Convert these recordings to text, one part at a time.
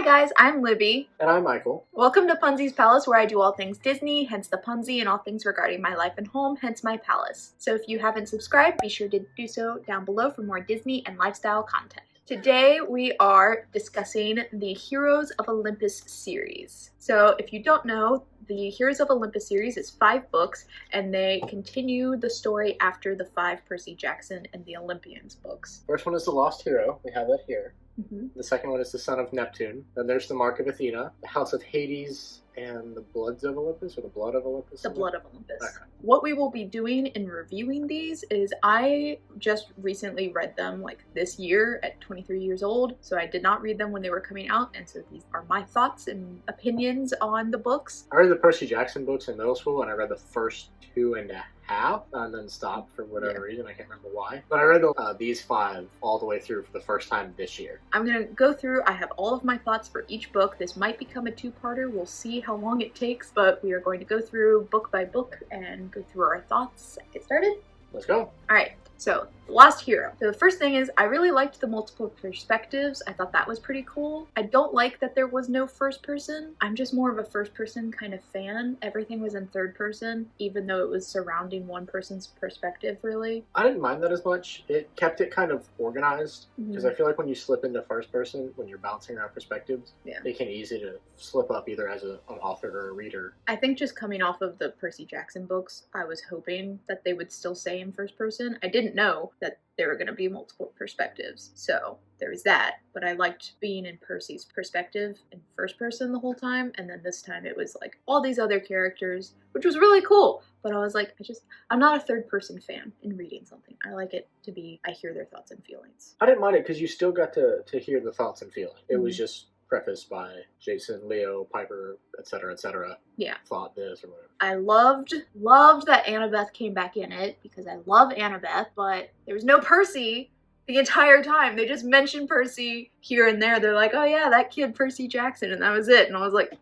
guys, I'm Libby. And I'm Michael. Welcome to Punsy's Palace, where I do all things Disney, hence the Punsy, and all things regarding my life and home, hence my palace. So if you haven't subscribed, be sure to do so down below for more Disney and lifestyle content. Today we are discussing the Heroes of Olympus series. So if you don't know, the Heroes of Olympus series is 5 books, and they continue the story after the 5 Percy Jackson and the Olympians books. First one is The Lost Hero. We have that here. Mm-hmm. The second one is The Son of Neptune. Then there's The Mark of Athena, The House of Hades, and The Bloods of Olympus, or The Blood of Olympus? The Blood of Olympus. Okay. What we will be doing in reviewing these is I just recently read them like this year at 23 years old, so I did not read them when they were coming out, and so these are my thoughts and opinions on the books. I read the Percy Jackson books in middle school, and I read the first 2.5 and then stopped for whatever reason. I can't remember why. But I read these 5 all the way through for the first time this year. I'm going to go through, I have all of my thoughts for each book. This might become a 2-parter. We'll see how long it takes, but we are going to go through book by book and go through our thoughts. Get started? Let's go. Alright, so The Lost Hero. So the first thing is, I really liked the multiple perspectives. I thought that was pretty cool. I don't like that there was no first person. I'm just more of a first person kind of fan. Everything was in third person, even though it was surrounding one person's perspective, really. I didn't mind that as much. It kept it kind of organized, because I feel like when you slip into first person, when you're bouncing around perspectives, it can be easy to slip up either as an author or a reader. I think just coming off of the Percy Jackson books, I was hoping that they would still say in first person. I didn't know that there were going to be multiple perspectives, so there was that, but I liked being in Percy's perspective in first person the whole time, and then this time it was like all these other characters, which was really cool, but I was like, I'm not a third person fan in reading something. I like it to be, I hear their thoughts and feelings. I didn't mind it because you still got to hear the thoughts and feelings. It was just prefaced by Jason, Leo, Piper, etc. Yeah. Thought this or whatever. I loved that Annabeth came back in it, because I love Annabeth, but there was no Percy the entire time. They just mentioned Percy here and there. They're like, oh yeah, that kid Percy Jackson, and that was it. And I was like,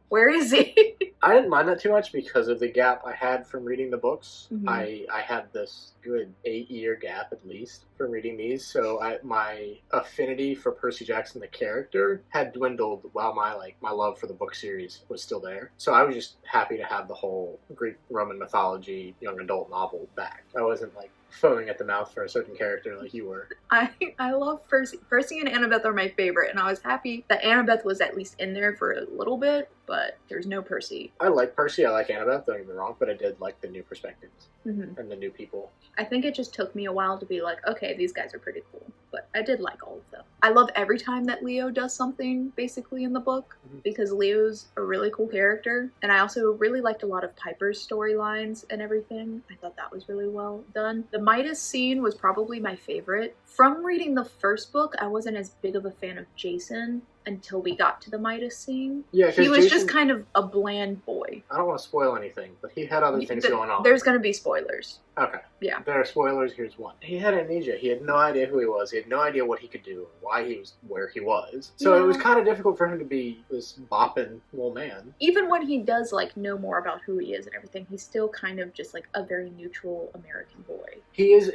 where is he? I didn't mind that too much because of the gap I had from reading the books. I had this good 8-year gap at least from reading these, so my affinity for Percy Jackson the character had dwindled while my love for the book series was still there. So I was just happy to have the whole Greek Roman mythology young adult novel back. I wasn't like foaming at the mouth for a certain character like you were. I love Percy. Percy and Annabeth are my favorite, and I was happy that Annabeth was at least in there for a little bit, but there's no Percy. I like Percy, I like Annabeth, don't get me wrong, but I did like the new perspectives and the new people. I think it just took me a while to be like, okay, these guys are pretty cool, but I did like all of them. I love every time that Leo does something basically in the book, because Leo's a really cool character, and I also really liked a lot of Piper's storylines and everything. I thought that was really well done. The Midas scene was probably my favorite. From reading the first book, I wasn't as big of a fan of Jason until we got to the Midas scene. Yeah, he was just kind of a bland boy. I don't want to spoil anything, but he had other things going on. There's going to be spoilers. Okay. Yeah. There are spoilers. Here's one. He had amnesia. He had no idea who he was. He had no idea what he could do, why he was where he was. So it was kind of difficult for him to be this bopping little man. Even when he does like know more about who he is and everything, he's still kind of just like a very neutral American boy. He is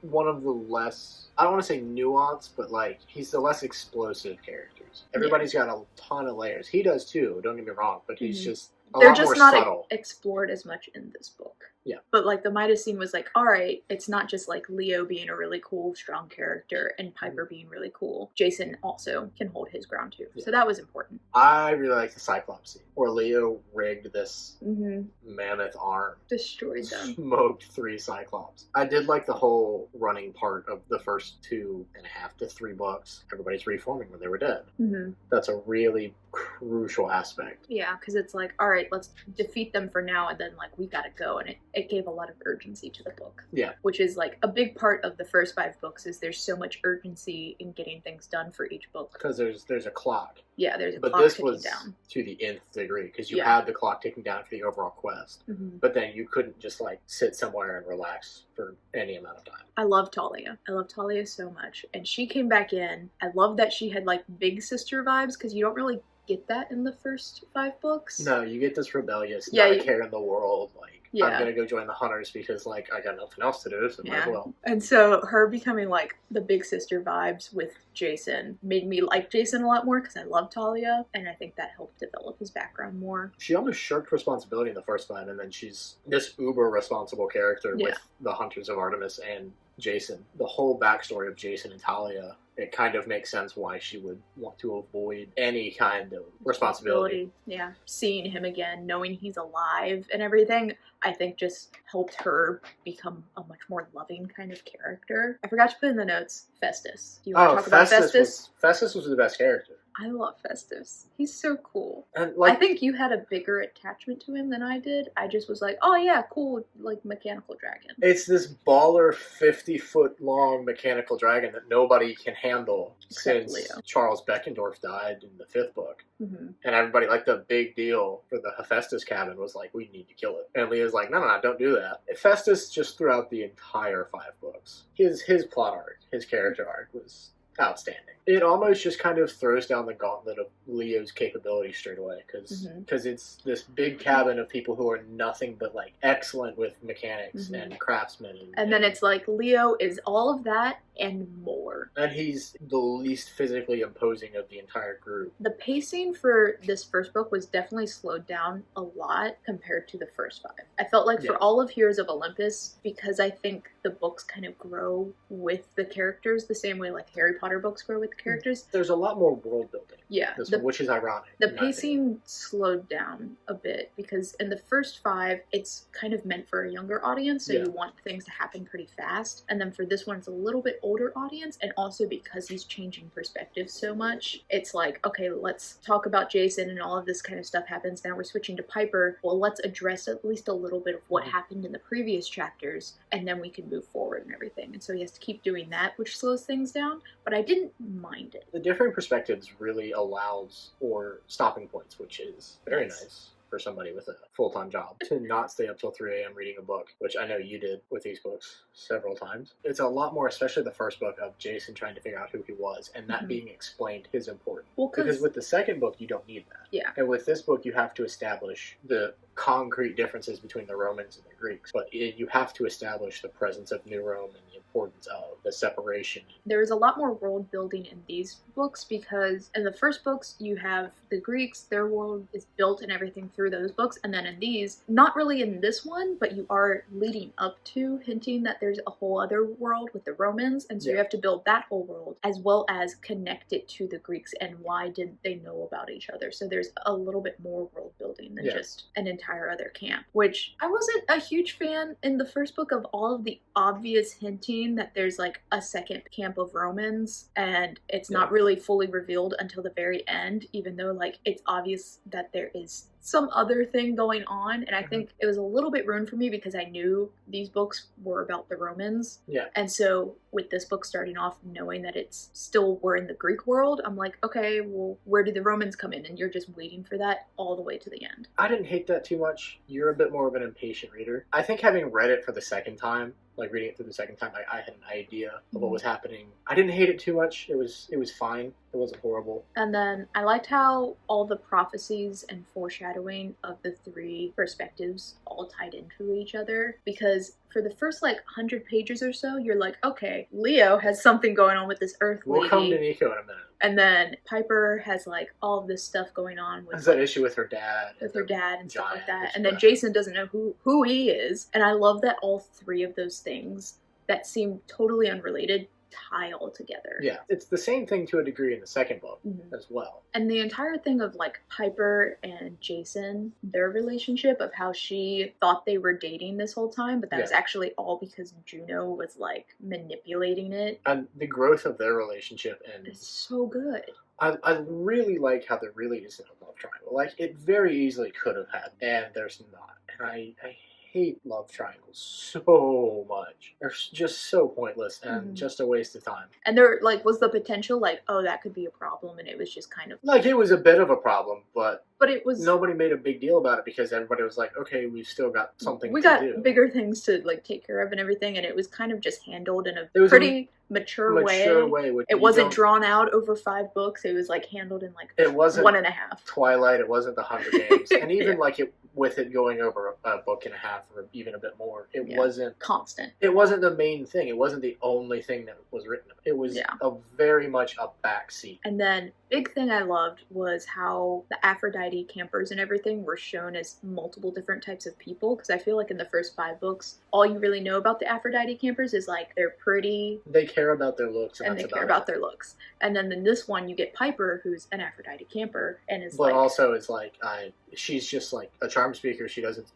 one of the less, I don't want to say nuanced, but like he's the less explosive characters. Everybody's got a ton of layers. He does too, don't get me wrong, but he's just They're just not explored as much in this book. Yeah. But like the Midas scene was like, alright, it's not just like Leo being a really cool, strong character and Piper being really cool. Jason also can hold his ground too. Yeah. So that was important. I really like the Cyclops scene, where Leo rigged this mammoth arm. Destroyed them. Smoked 3 Cyclops. I did like the whole running part of the first 2.5 to 3 books. Everybody's reforming when they were dead. That's a really crucial aspect. Yeah, because it's like, alright, let's defeat them for now, and then like we gotta go, and it gave a lot of urgency to the book. Yeah. Which is like a big part of the first 5 books, is there's so much urgency in getting things done for each book. Because there's a clock. Yeah, there's a clock ticking down. But this was to the nth degree, because you had the clock ticking down for the overall quest. But then you couldn't just like sit somewhere and relax for any amount of time. I love Talia. I love Talia so much. And she came back in. I love that she had like big sister vibes, because you don't really get that in the first 5 books. No, you get this rebellious, not a care in the world, like Yeah. I'm gonna go join the hunters because like I got nothing else to do, so might as well. And so her becoming like the big sister vibes with Jason made me like Jason a lot more because I love Talia, and I think that helped develop his background more. She almost shirked responsibility in the first time, and then she's this uber responsible character with the Hunters of Artemis and Jason. The whole backstory of Jason and Talia, it kind of makes sense why she would want to avoid any kind of responsibility. Yeah. Seeing him again, knowing he's alive and everything, I think just helped her become a much more loving kind of character. I forgot to put in the notes Festus. Do you want to talk about Festus? Festus was the best character. I love Festus. He's so cool. And like, I think you had a bigger attachment to him than I did. I just was like, oh yeah, cool, like mechanical dragon. It's this baller 50-foot-long mechanical dragon that nobody can handle since Charles Beckendorf died in the 5th book. Mm-hmm. And everybody, like, the big deal for the Hephaestus cabin was like, we need to kill it. And Leah's like, no, don't do that. Festus, just throughout the entire 5 books, his plot arc, his character arc was outstanding. It almost just kind of throws down the gauntlet of Leo's capability straight away, because it's this big cabin of people who are nothing but like excellent with mechanics and craftsmen. And then it's like Leo is all of that and more. And he's the least physically imposing of the entire group. The pacing for this first book was definitely slowed down a lot compared to the first 5. I felt like for all of Heroes of Olympus, because I think the books kind of grow with the characters the same way like Harry Potter books grow with the characters. There's a lot more world building. Yeah. Which is ironic. The pacing slowed down a bit because in the first 5, it's kind of meant for a younger audience, so you want things to happen pretty fast. And then for this one, it's a little bit older audience, and also because he's changing perspectives so much, it's like, okay, let's talk about Jason and all of this kind of stuff happens. Now we're switching to Piper. Well, let's address at least a little bit of what happened in the previous chapters, and then we can move forward and everything. And so he has to keep doing that, which slows things down, but I didn't mind it. The different perspectives really allows for stopping points, which is very nice for somebody with a full-time job to not stay up till 3 a.m. reading a book, which I know you did with these books several times. It's a lot more, especially the first book, of Jason trying to figure out who he was and that being explained is important. Well, because with the second book, you don't need that. Yeah. And with this book, you have to establish the concrete differences between the Romans and the Greeks, but you have to establish the presence of New Rome and the importance of the separation. There's a lot more world building in these books because in the first books you have the Greeks, their world is built and everything through those books, and then in these, not really in this one, but you are leading up to hinting that there's a whole other world with the Romans, and so you have to build that whole world as well as connect it to the Greeks and why didn't they know about each other. So there's a little bit more world building than just an entire other camp, which I wasn't a huge fan in the first book of all of the obvious hinting that there's like a second camp of Romans, and it's not really fully revealed until the very end, even though like it's obvious that there is some other thing going on. And I think it was a little bit ruined for me because I knew these books were about the Romans. Yeah. And so with this book starting off knowing that it's still we're in the Greek world, I'm like, okay, well, where do the Romans come in? And you're just waiting for that all the way to the end. I didn't hate that too much. You're a bit more of an impatient reader. I think having read it for the second time, like reading it through the second time, I had an idea of what was happening. I didn't hate it too much. It was fine. It wasn't horrible. And then I liked how all the prophecies and foreshadowing of the 3 perspectives all tied into each other, because for the first like 100 pages or so, you're like, okay, Leo has something going on with this Earth lady. We'll come to Nico in a minute. And then Piper has like all of this stuff going on with that issue with her dad. With her dad and stuff like that. And then Jason doesn't know who he is. And I love that all 3 of those things that seem totally unrelated tie all together. Yeah, it's the same thing to a degree in the second book as well. And the entire thing of like Piper and Jason, their relationship of how she thought they were dating this whole time, but that was actually all because Juno was like manipulating it. And the growth of their relationship and it's so good. I really like how there really isn't a love triangle. Like, it very easily could have had, and there's not. And I hate love triangles so much. They're just so pointless and just a waste of time. And there like was the potential like, oh, that could be a problem, and it was just kind of like, it was a bit of a problem, but it was nobody made a big deal about it because everybody was like, okay, we've still got something to do. We got bigger things to like take care of and everything, and it was kind of just handled in a pretty mature way. It wasn't drawn out over 5 books. It was like handled in like it wasn't 1.5. Twilight. It wasn't the Hunger Games, and even like with it going over a book and a half or even a bit more, it wasn't constant. It wasn't the main thing. It wasn't the only thing that was written. It was a very much a backseat. And then big thing I loved was how the Aphrodite campers and everything were shown as multiple different types of people, because I feel like in the first 5 books, all you really know about the Aphrodite campers is like they're pretty. They care about their looks. And they care about their looks. And then in this one, you get Piper, who's an Aphrodite camper, and is but also it's like she's just like a charm speaker. She doesn't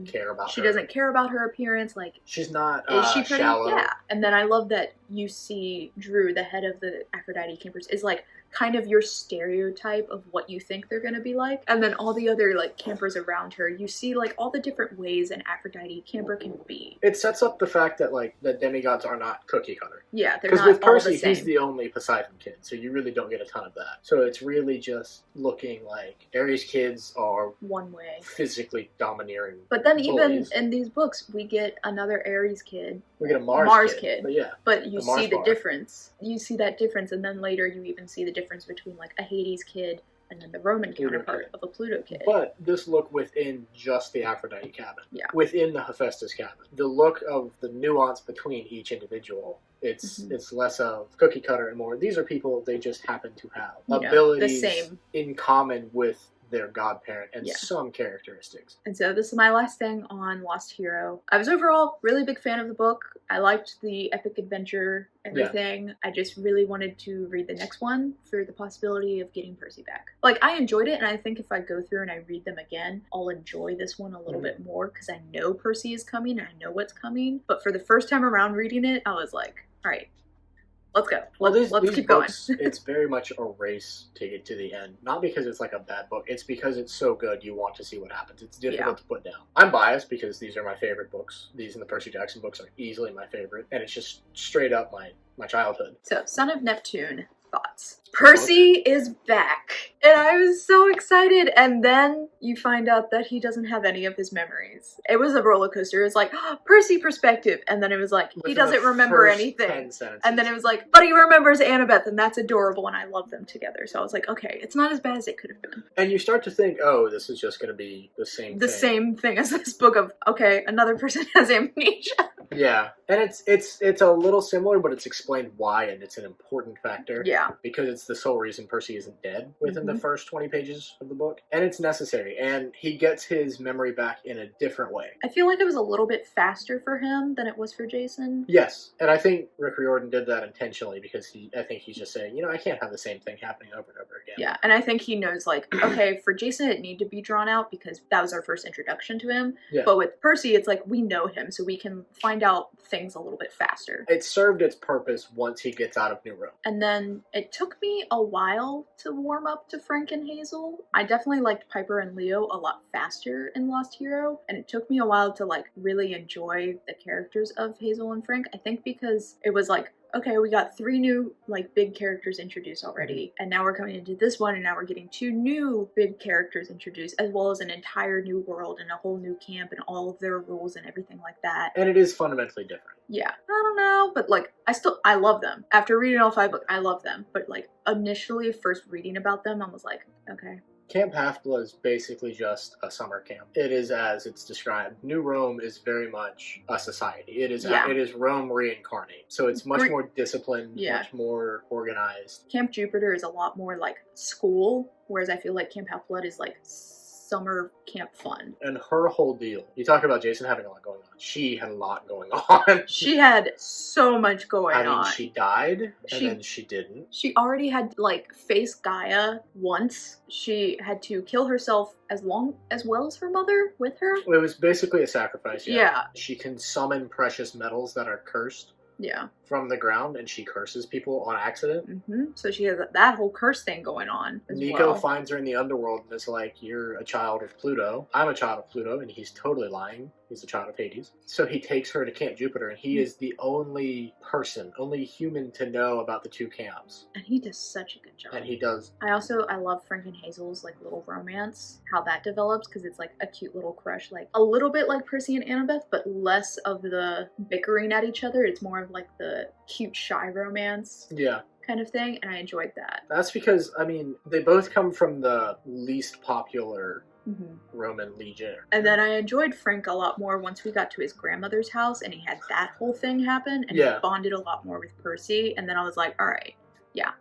care about. She doesn't care about her appearance. Like she's not. Is she pretty? Shallow? Yeah. And then I love that you see Drew, the head of the Aphrodite campers, is like kind of your stereotype of what you think they're gonna be like. And then all the other like campers around her, you see like all the different ways an Aphrodite camper can be. It sets up the fact that like the demigods are not cookie cutter. Yeah, they're not because with Percy, all the same. he's the only Poseidon kid, so you really don't get a ton of that. So it's really just looking like Ares kids are one way, physically domineering. But then bullies. even in these books, we get another Ares kid. We get a Mars kid. But yeah. But you see the difference. You see that difference, and then later you even see the difference between like a Hades kid and then the Roman counterpart of a Pluto kid. But this look within just the Aphrodite cabin. Yeah. Within the Hephaestus cabin. The look of the nuance between each individual. It's less of cookie cutter and more. These are people, they just happen to have abilities the same in common with their godparent and some characteristics. And so this is my last thing on Lost Hero. I was overall really big fan of the book. I liked the epic adventure, everything. I just really wanted to read the next one for the possibility of getting Percy back. Like, I enjoyed it, and I think if I go through and I read them again, I'll enjoy this one a little bit more because I know Percy is coming and I know what's coming. But for the first time around reading it, I was like, all right, let's go. Let's keep going. It's very much a race to get to the end. Not because it's like a bad book. It's because it's so good you want to see what happens. It's difficult to put down. I'm biased because these are my favorite books. These and the Percy Jackson books are easily my favorite. And it's just straight up my childhood. So, Son of Neptune. Thoughts. Percy is back, and I was so excited, and then you find out that he doesn't have any of his memories. It was a roller coaster. It was like, Percy perspective, and then it was like, he doesn't remember anything, and then it was like, but he remembers Annabeth, and that's adorable, and I love them together. So I was like, okay, it's not as bad as it could have been. And you start to think, oh, this is just going to be the same thing as this book of, okay, another person has amnesia. Yeah, and it's a little similar, but it's explained why, and it's an important factor. Yeah. Because it's the sole reason Percy isn't dead within the first 20 pages of the book. And it's necessary, and he gets his memory back in a different way. I feel like it was a little bit faster for him than it was for Jason. Yes, and I think Rick Riordan did that intentionally because I think he's just saying, I can't have the same thing happening over and over again. Yeah, and I think he knows, like, okay, for Jason it needed to be drawn out because that was our first introduction to him. Yeah. But with Percy, it's like, we know him, so we can find out things a little bit faster. It served its purpose once he gets out of New Rome. And then it took me a while to warm up to Frank and Hazel. I definitely liked Piper and Leo a lot faster in Lost Hero, and it took me a while to, like, really enjoy the characters of Hazel and Frank. I think because it was like, okay, we got 3 new, like, big characters introduced already, and now we're coming into this one, and now we're getting 2 new big characters introduced, as well as an entire new world and a whole new camp and all of their rules and everything like that. And it is fundamentally different. Yeah. I don't know, but, like, I love them. After reading all 5 books, I love them. But, like, initially, first reading about them, I was like, okay. Camp Half-Blood is basically just a summer camp. It is as it's described. New Rome is very much a society. It is Rome reincarnate. So it's much more disciplined, much more organized. Camp Jupiter is a lot more like school, whereas I feel like Camp Half-Blood is like summer camp fun. And her whole deal, you talk about Jason having a lot going on. She had a lot going on. She had so much going on. I mean, she died, and then she didn't. She already had, like, faced Gaia once. She had to kill herself as well as her mother with her. It was basically a sacrifice, yeah. She can summon precious metals that are cursed. Yeah. From the ground, and she curses people on accident. So she has that whole curse thing going on as Nico finds her in the underworld and is like, you're a child of Pluto. I'm a child of Pluto, and he's totally lying. He's a child of Hades. So he takes her to Camp Jupiter, and he is the only human to know about the 2 camps. And he does such a good job. And he does. I love Frank and Hazel's, like, little romance, how that develops, because it's, like, a cute little crush, like, a little bit like Percy and Annabeth, but less of the bickering at each other. It's more of, like, the cute, shy romance. Yeah. Kind of thing, and I enjoyed that. That's because, I mean, they both come from the least popular Roman legion. And then I enjoyed Frank a lot more once we got to his grandmother's house and he had that whole thing happen, and he bonded a lot more with Percy, and then I was like, all right, yeah,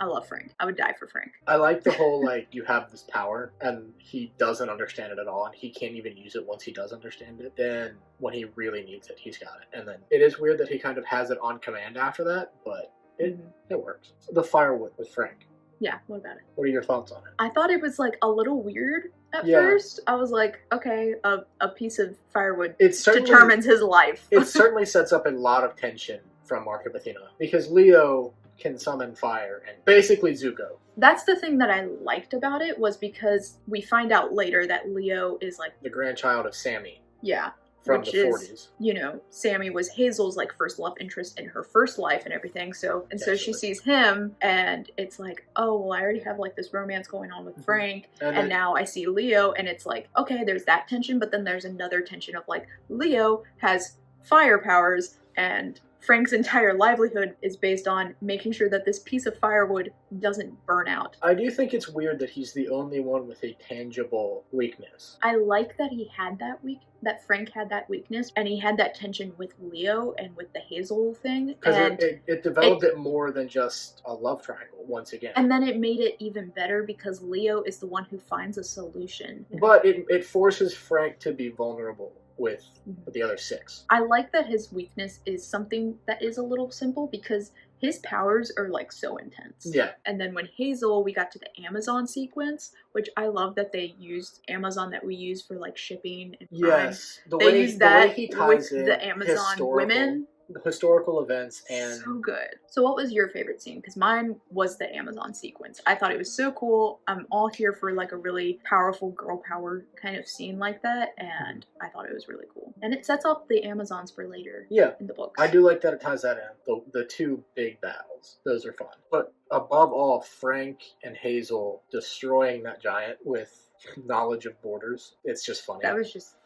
I love Frank. I would die for Frank. I like the whole, like, you have this power, and he doesn't understand it at all, and he can't even use it once he does understand it. Then, when he really needs it, he's got it. And then, it is weird that he kind of has it on command after that, but it works. The firewood with Frank. Yeah, what about it? What are your thoughts on it? I thought it was, like, a little weird at first. I was like, okay, a piece of firewood determines his life. It certainly sets up a lot of tension from Mark of Athena, because Leo can summon fire and basically Zuko. That's the thing that I liked about it, was because we find out later that Leo is like the grandchild of Sammy. Yeah. From the 40s. You know, Sammy was Hazel's like first love interest in her first life and everything. So she sees him and it's like, oh, well, I already have like this romance going on with Frank. And now I see Leo and it's like, okay, there's that tension. But then there's another tension of like, Leo has fire powers and Frank's entire livelihood is based on making sure that this piece of firewood doesn't burn out. I do think it's weird that he's the only one with a tangible weakness. I like that he had that Frank had that weakness, and he had that tension with Leo and with the Hazel thing. Because it developed it more than just a love triangle, once again. And then it made it even better because Leo is the one who finds a solution. But it forces Frank to be vulnerable with the other 6. I like that his weakness is something that is a little simple because his powers are like so intense. Yeah. And then when Hazel, we got to the Amazon sequence, which I love that they used Amazon that we use for like shipping and yes. The way he ties with the Amazon women. Historical events and so good. So what was your favorite scene? Because mine was the Amazon sequence. I thought it was so cool. I'm all here for like a really powerful girl power kind of scene like that, and I thought it was really cool. And it sets up the Amazons for later in the books. I do like that it ties that in. The 2 big battles. Those are fun. But above all, Frank and Hazel destroying that giant with knowledge of borders. It's just funny. That was just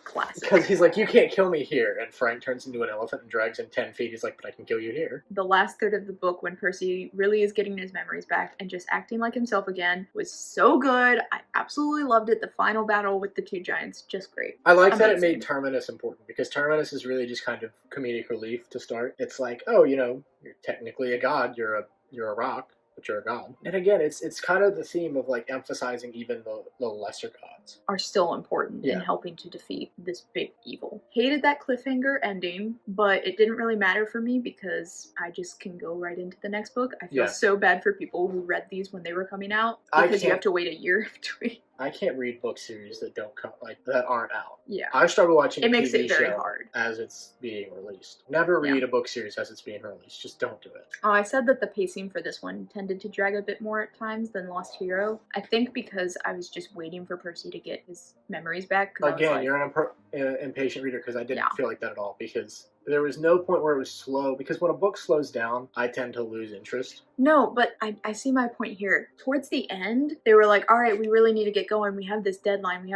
classic. Because he's like, you can't kill me here. And Frank turns into an elephant and drags him 10 feet. He's like, but I can kill you here. The last third of the book, when Percy really is getting his memories back and just acting like himself again, was so good. I absolutely loved it. The final battle with the 2 giants, just great. I like that it made Terminus important, because Terminus is really just kind of comedic relief to start. It's like, oh, you know, you're technically a god. You're a rock. But you're a god. And again, it's kind of the theme of like emphasizing even the lesser gods are still important in helping to defeat this big evil. Hated that cliffhanger ending, but it didn't really matter for me because I just can go right into the next book. I feel so bad for people who read these when they were coming out because you have to wait a year between. I can't read book series that don't come that aren't out. Yeah, I started watching. It makes it very hard as it's being released. Never read a book series as it's being released. Just don't do it. Oh, I said that the pacing for this one tended to drag a bit more at times than Lost Hero. I think because I was just waiting for Percy to get his memories back. Again, you're an impatient reader because I didn't feel like that at all because. There was no point where it was slow, because when a book slows down, I tend to lose interest. No, but I see my point here. Towards the end, they were like, all right, we really need to get going. We have this deadline.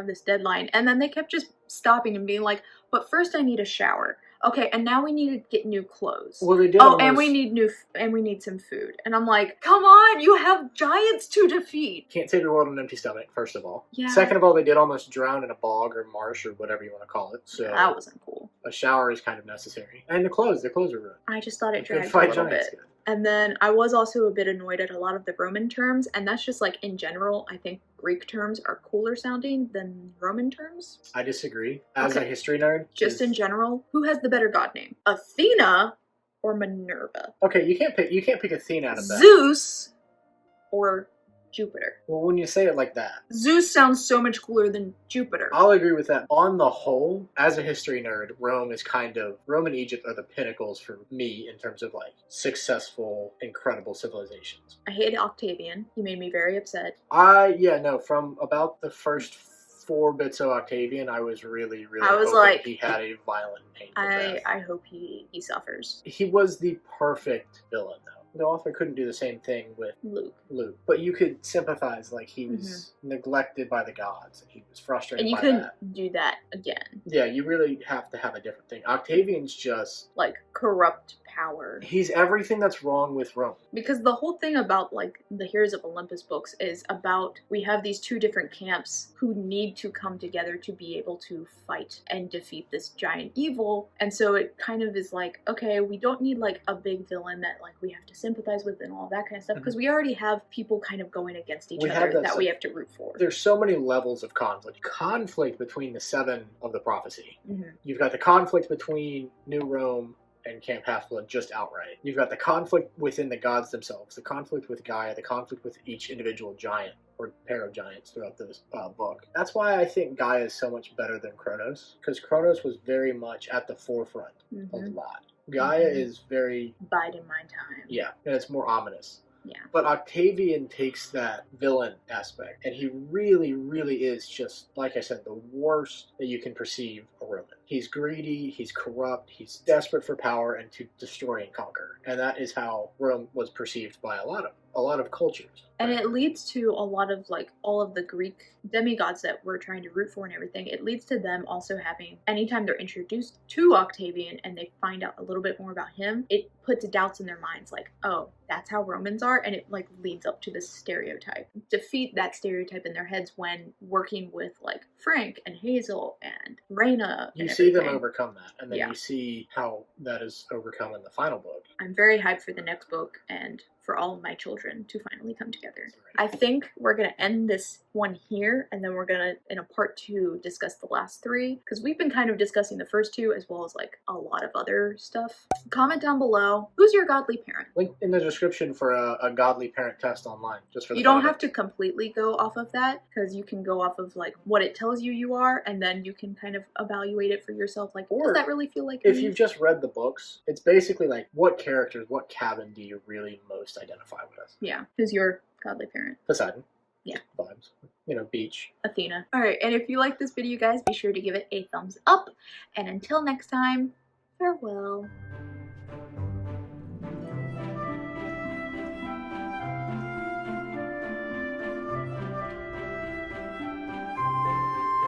And then they kept just stopping and being like, but first I need a shower. Okay, and now we need to get new clothes. Well, they did. And we need some food. And I'm like, come on, you have giants to defeat. Can't save the world on an empty stomach, first of all. Yeah. Second of all, they did almost drown in a bog or marsh or whatever you want to call it. So that wasn't cool. A shower is kind of necessary. And the clothes are ruined. I just thought it dragged a little bit. Good. And then I was also a bit annoyed at a lot of the Roman terms, and that's just like in general, I think Greek terms are cooler sounding than Roman terms. I disagree. As a history nerd. Just in general, who has the better god name? Athena or Minerva? Okay, you can't pick Athena out of that. Zeus or Jupiter. Well, when you say it like that. Zeus sounds so much cooler than Jupiter. I'll agree with that. On the whole, as a history nerd, Rome and Egypt are the pinnacles for me in terms of like successful, incredible civilizations. I hate Octavian. He made me very upset. From about the first 4 bits of Octavian, I was really like, he had a violent, painful death. I hope he suffers. He was the perfect villain, though. the author couldn't do the same thing with Luke. But you could sympathize, like he was neglected by the gods, and he was frustrated by that. And you couldn't do that again. Yeah, you really have to have a different thing. Octavian's just... like, corrupt power. He's everything that's wrong with Rome. Because the whole thing about, like, the Heroes of Olympus books is about, we have these two different camps who need to come together to be able to fight and defeat this giant evil. And so it kind of is like, okay, we don't need, like, a big villain that, like, we have to sympathize with and all that kind of stuff, because we already have people kind of going against each other that we have to root for. There's so many levels of conflict. Conflict between the seven of the prophecy. You've got the conflict between New Rome and Camp Half-Blood just outright. You've got the conflict within the gods themselves, the conflict with Gaia, the conflict with each individual giant or pair of giants throughout this book. That's why I think Gaia is so much better than Kronos, because Kronos was very much at the forefront of the lot. Gaia is very... biding my time. Yeah, and it's more ominous. Yeah. But Octavian takes that villain aspect, and he really, really is just, like I said, the worst that you can perceive a Roman. He's greedy, he's corrupt, he's desperate for power and to destroy and conquer. And that is how Rome was perceived by a lot of cultures. And it leads to a lot of, like, all of the Greek demigods that we're trying to root for and everything. It leads to them also having, anytime they're introduced to Octavian and they find out a little bit more about him, it puts doubts in their minds, like, oh, that's how Romans are, and it, like, leads up to this stereotype. Defeat that stereotype in their heads when working with, like, Frank and Hazel and Reyna. You see them overcome that, and then you see how that is overcome in the final book. I'm very hyped for the next book and for all of my children to finally come together. I think we're going to end this one here, and then we're going to, in a part 2, discuss the last 3, because we've been kind of discussing the first 2 as well as, like, a lot of other stuff. Comment down below, who's your godly parent? Link in the description for a godly parent test online, just for the You don't have to completely go off of that, because you can go off of, like, what it tells you are, and then you can kind of evaluate it for yourself, like, does that really feel like if me? you've just read the books, it's basically like, what characters, what cabin do you really most identify with? Yeah. Who's your godly parent? Poseidon. Yeah. Vibes. You know, beach. Athena. Alright, and if you like this video, guys, be sure to give it a thumbs up. And until next time, farewell.